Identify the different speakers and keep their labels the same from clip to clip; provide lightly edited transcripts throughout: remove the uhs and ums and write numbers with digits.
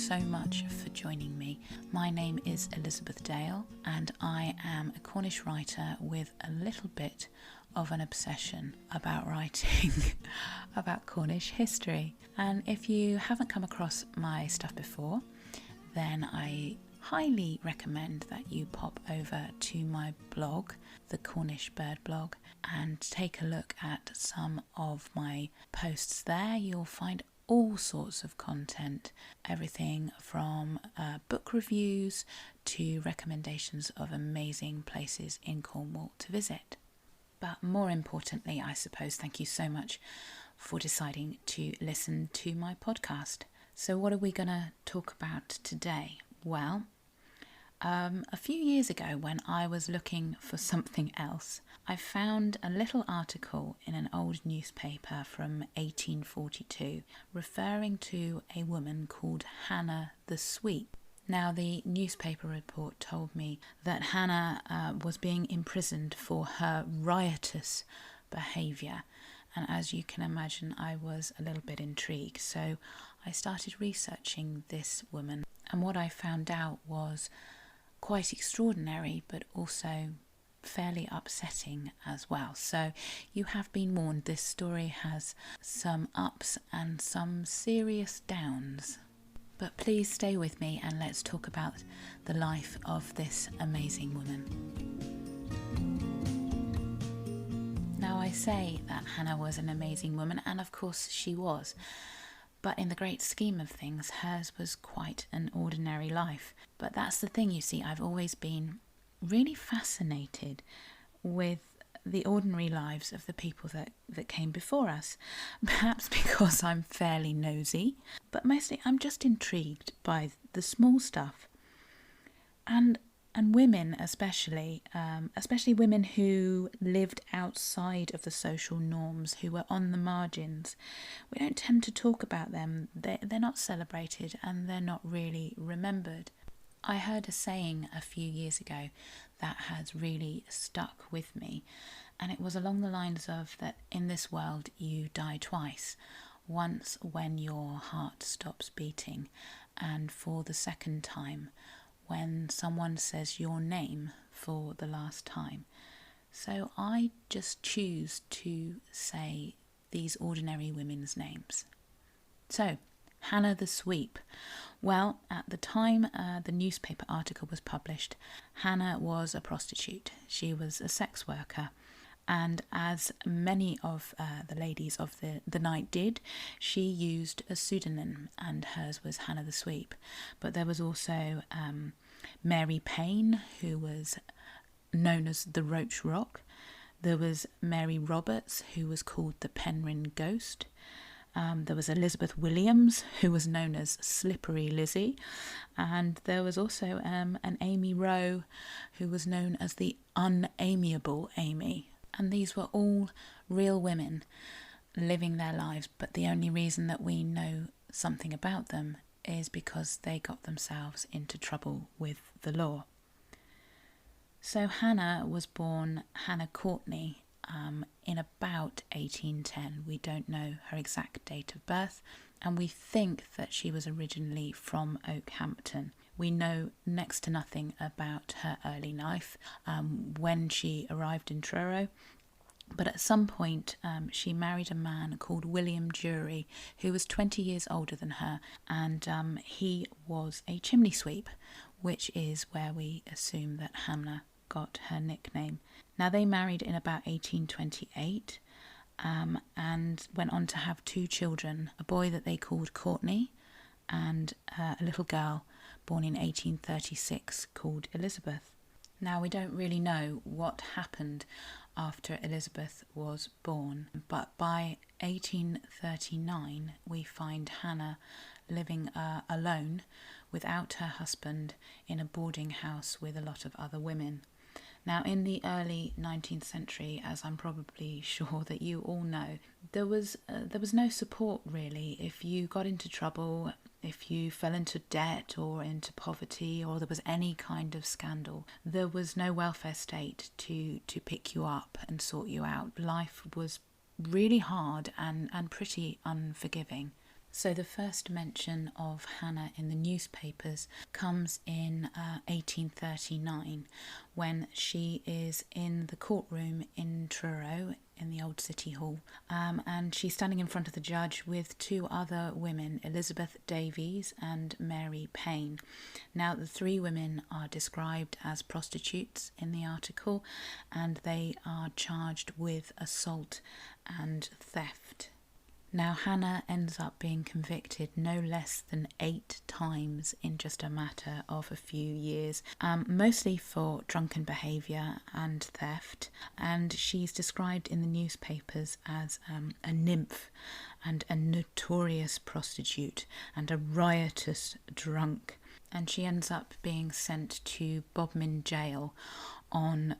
Speaker 1: so much for joining me. My name is Elizabeth Dale and I am a Cornish writer with a little bit of an obsession about writing about Cornish history. And if you haven't come across my stuff before, then I highly recommend that you pop over to my blog, the Cornish Bird blog, and take a look at some of my posts there. You'll find all sorts of content, everything from book reviews to recommendations of amazing places in Cornwall to visit. But more importantly, I suppose, thank you so much for deciding to listen to my podcast. So what are we going to talk about today? Well, a few years ago when I was looking for something else, I found a little article in an old newspaper from 1842 referring to a woman called Hannah the Sweep. Now, the newspaper report told me that Hannah was being imprisoned for her riotous behaviour, and as you can imagine, I was a little bit intrigued. So I started researching this woman, and what I found out was quite extraordinary, but also fairly upsetting as well. So you have been warned, this story has some ups and some serious downs. But please stay with me and let's talk about the life of this amazing woman. Now, I say that Hannah was an amazing woman, and of course she was. But in the great scheme of things, hers was quite an ordinary life. But that's the thing, you see, I've always been really fascinated with the ordinary lives of the people that came before us. Perhaps because I'm fairly nosy, but mostly I'm just intrigued by the small stuff. And women especially women who lived outside of the social norms, who were on the margins. We don't tend to talk about them. They're not celebrated and they're not really remembered. I heard a saying a few years ago that has really stuck with me, and it was along the lines of that in this world you die twice. Once when your heart stops beating, and for the second time when someone says your name for the last time. So I just choose to say these ordinary women's names. So, Hannah the Sweep. Well, at the time the newspaper article was published, Hannah was a prostitute. She was a sex worker. And as many of the ladies of the night did, she used a pseudonym, and hers was Hannah the Sweep. But there was also Mary Payne, who was known as the Roach Rock. There was Mary Roberts, who was called the Penryn Ghost. There was Elizabeth Williams, who was known as Slippery Lizzie. And there was also an Amy Rowe, who was known as the Unamiable Amy. And these were all real women living their lives, but the only reason that we know something about them is because they got themselves into trouble with the law. So Hannah was born Hannah Courtney in about 1810. We don't know her exact date of birth, and we think that she was originally from Oakhampton. We know next to nothing about her early life when she arrived in Truro, but at some point she married a man called William Jury, who was 20 years older than her, and he was a chimney sweep, which is where we assume that Hannah got her nickname. Now, they married in about 1828 and went on to have two children, a boy that they called Courtney and a little girl born in 1836 called Elizabeth. Now, we don't really know what happened after Elizabeth was born, but by 1839 we find Hannah living alone without her husband in a boarding house with a lot of other women. Now, in the early 19th century, as I'm probably sure that you all know, there was no support really. If you got into trouble, if you fell into debt or into poverty, or there was any kind of scandal, there was no welfare state to pick you up and sort you out. Life was really hard and pretty unforgiving. So the first mention of Hannah in the newspapers comes in 1839 when she is in the courtroom in Truro in the old city hall, and she's standing in front of the judge with two other women, Elizabeth Davies and Mary Payne. Now the three women are described as prostitutes in the article, and they are charged with assault and theft. Now, Hannah ends up being convicted no less than 8 times in just a matter of a few years, mostly for drunken behaviour and theft. And she's described in the newspapers as a nymph and a notorious prostitute and a riotous drunk. And she ends up being sent to Bodmin jail on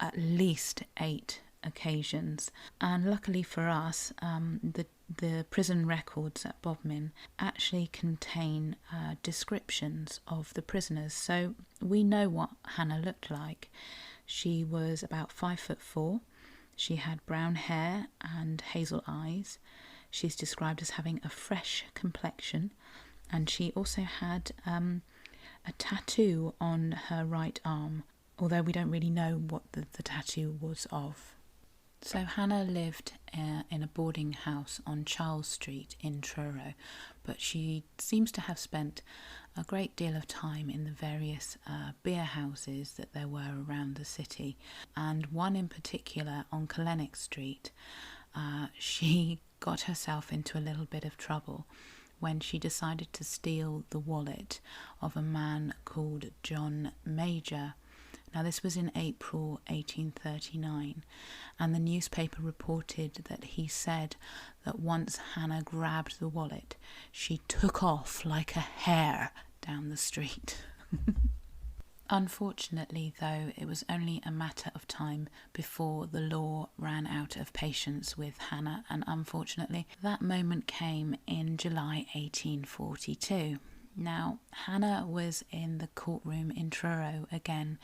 Speaker 1: at least 8 occasions, and luckily for us, the prison records at Bodmin actually contain descriptions of the prisoners, so we know what Hannah looked like. She was about 5'4". She had brown hair and hazel eyes. She's described as having a fresh complexion, and she also had a tattoo on her right arm, although we don't really know what the tattoo was of. So Hannah lived in a boarding house on Charles Street in Truro, but she seems to have spent a great deal of time in the various beer houses that there were around the city, and one in particular on Cornish Street. She got herself into a little bit of trouble when she decided to steal the wallet of a man called John Major. Now, this was in April 1839, and the newspaper reported that he said that once Hannah grabbed the wallet, she took off like a hare down the street. Unfortunately, though, it was only a matter of time before the law ran out of patience with Hannah, and unfortunately, that moment came in July 1842. Now, Hannah was in the courtroom in Truro again,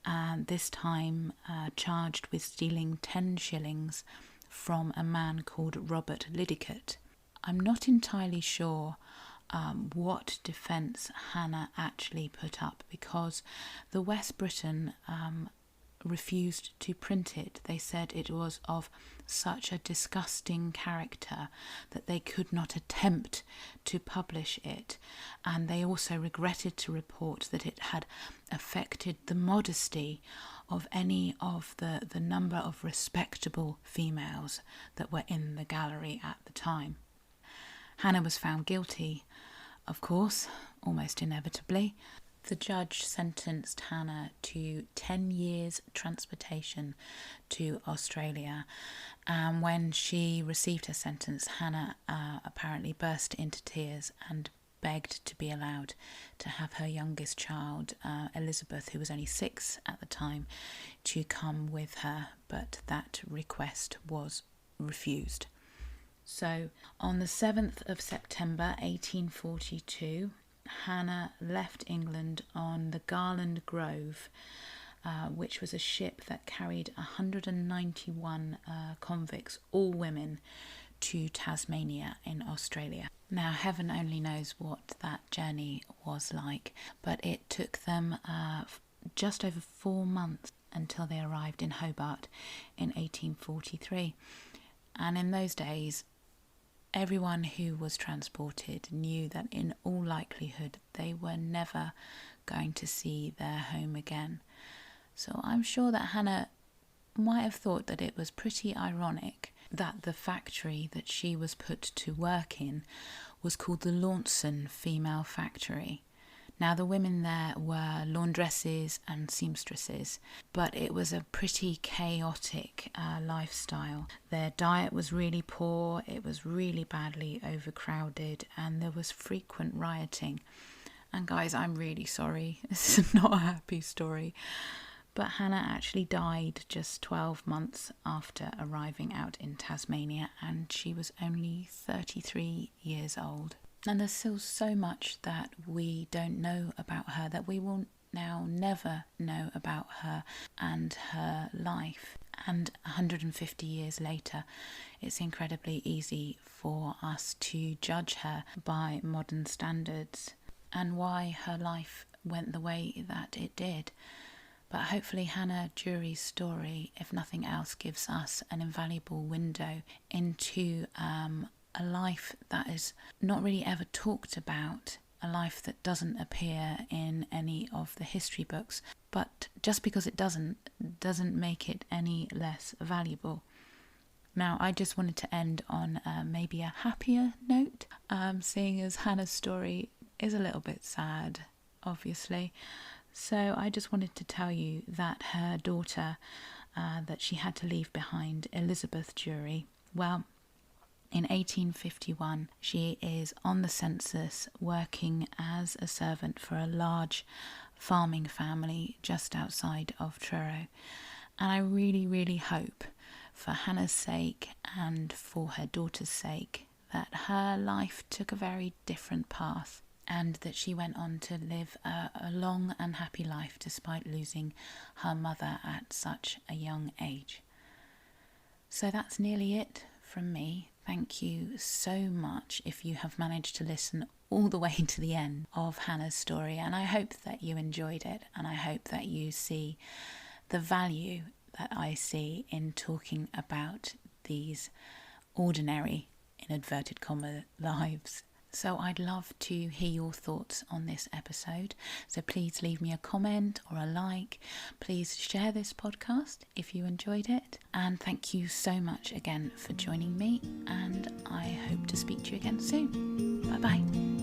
Speaker 1: and this time charged with stealing 10 shillings from a man called Robert Liddicote. I'm not entirely sure what defence Hannah actually put up, because the West Briton refused to print it. They said it was of such a disgusting character that they could not attempt to publish it, and they also regretted to report that it had affected the modesty of any of the number of respectable females that were in the gallery at the time. Hannah was found guilty, of course, almost inevitably. The judge sentenced Hannah to 10 years transportation to Australia, and when she received her sentence, Hannah apparently burst into tears and begged to be allowed to have her youngest child, Elizabeth, who was only 6 at the time, to come with her, but that request was refused. So on the 7th of September 1842, Hannah left England on the Garland Grove, which was a ship that carried 191 convicts, all women, to Tasmania in Australia. Now, heaven only knows what that journey was like, but it took them just over 4 months until they arrived in Hobart in 1843. And in those days, everyone who was transported knew that in all likelihood they were never going to see their home again. So I'm sure that Hannah might have thought that it was pretty ironic that the factory that she was put to work in was called the Launceston Female Factory. Now, the women there were laundresses and seamstresses, but it was a pretty chaotic lifestyle. Their diet was really poor, it was really badly overcrowded, and there was frequent rioting. And guys, I'm really sorry, this is not a happy story. But Hannah actually died just 12 months after arriving out in Tasmania, and she was only 33 years old. And there's still so much that we don't know about her, that we will now never know about her and her life. And 150 years later, it's incredibly easy for us to judge her by modern standards and why her life went the way that it did. But hopefully Hannah Jury's story, if nothing else, gives us an invaluable window into a life that is not really ever talked about, a life that doesn't appear in any of the history books. But just because it doesn't make it any less valuable. Now, I just wanted to end on maybe a happier note, seeing as Hannah's story is a little bit sad, obviously. So I just wanted to tell you that her daughter that she had to leave behind, Elizabeth Jury, well, in 1851, she is on the census working as a servant for a large farming family just outside of Truro. And I really, really hope, for Hannah's sake and for her daughter's sake, that her life took a very different path and that she went on to live a long and happy life despite losing her mother at such a young age. So that's nearly it from me. Thank you so much if you have managed to listen all the way to the end of Hannah's story, and I hope that you enjoyed it, and I hope that you see the value that I see in talking about these ordinary, in inverted comma, lives. So I'd love to hear your thoughts on this episode. So please leave me a comment or a like. Please share this podcast if you enjoyed it. And thank you so much again for joining me. And I hope to speak to you again soon. Bye-bye.